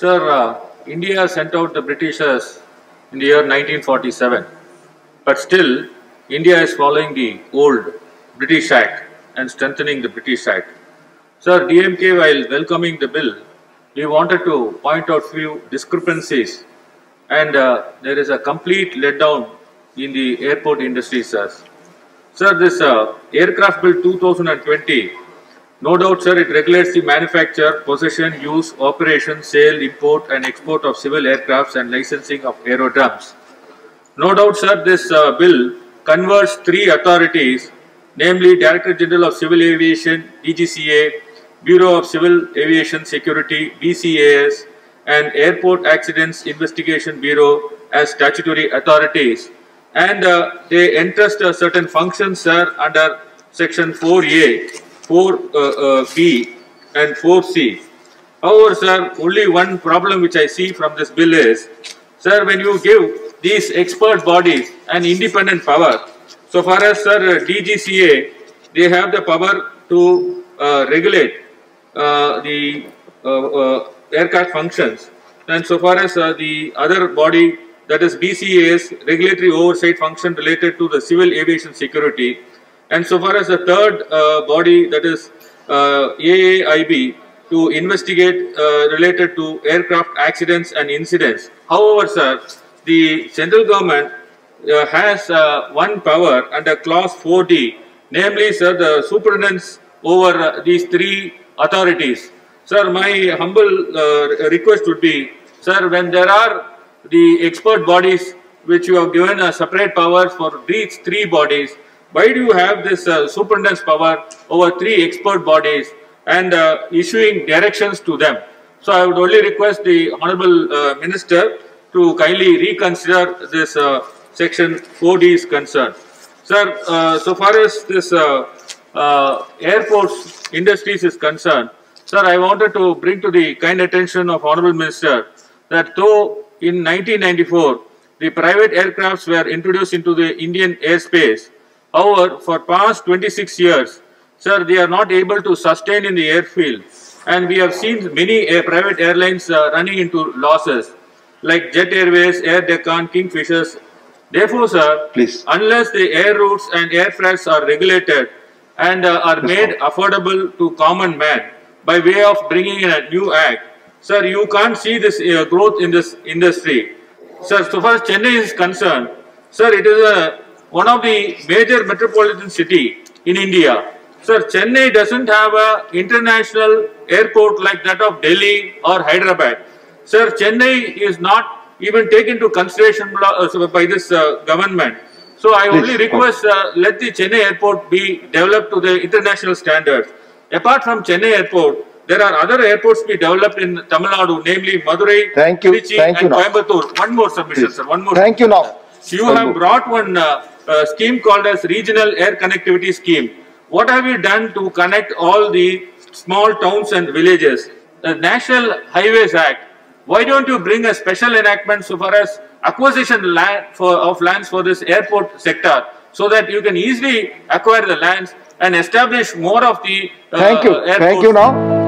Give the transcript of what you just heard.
Sir, India sent out the Britishers in the year 1947, but still India is following the old British Act and strengthening the British Act. Sir, DMK, while welcoming the bill, we wanted to point out few discrepancies, and there is a complete letdown in the airport industry, sir. Sir, this Aircraft Bill 2020, no doubt, sir, it regulates the manufacture, possession, use, operation, sale, import and export of civil aircrafts and licensing of aerodromes. No doubt, sir, this bill converts three authorities, namely Director General of Civil Aviation, DGCA, Bureau of Civil Aviation Security, BCAS, and Airport Accidents Investigation Bureau as statutory authorities. And they entrust certain functions, sir, under Section 4A, 4B, and 4C. However, sir, only one problem which I see from this bill is, sir, when you give these expert bodies an independent power, so far as, sir, DGCA, they have the power to regulate the aircraft functions, and so far as the other body, that is BCAS, regulatory oversight function related to the civil aviation security, and so far as the third body, that is AAIB, to investigate related to aircraft accidents and incidents. However, sir, the central government has one power under clause 4D, namely, sir, the superintendence over these three authorities. Sir, my humble request would be, sir, when there are the expert bodies which you have given a separate powers for these three bodies, why do you have this superintendence power over three expert bodies and issuing directions to them? So I would only request the Honorable Minister to kindly reconsider this Section 4D is concerned. Sir, so far as this airports industries is concerned, sir, I wanted to bring to the kind attention of Honorable Minister that though in 1994 the private aircrafts were introduced into the Indian airspace, however, for past 26 years, sir, they are not able to sustain in the airfield, and we have seen many private airlines running into losses like Jet Airways, Air Deccan, Kingfishers. Therefore, sir, please, unless the air routes and air freights are regulated and are made affordable to common man by way of bringing in a new act, sir, you can't see this growth in this industry. Sir, so far as Chennai is concerned, sir, it is one of the major metropolitan city in India. Sir, Chennai doesn't have an international airport like that of Delhi or Hyderabad. Sir, Chennai is not even taken into consideration by this government. So I only request let the Chennai airport be developed to the international standards. Apart from Chennai airport, there are other airports be developed in Tamil Nadu, namely Madurai, Trichy and Coimbatore. One more submission, sir. One more. Thank you now. You have brought one scheme called as Regional Air Connectivity Scheme. What have you done to connect all the small towns and villages? The National Highways Act, why don't you bring a special enactment so far as acquisition of lands for this airport sector, so that you can easily acquire the lands and establish more of the Thank you. airports. Thank you now.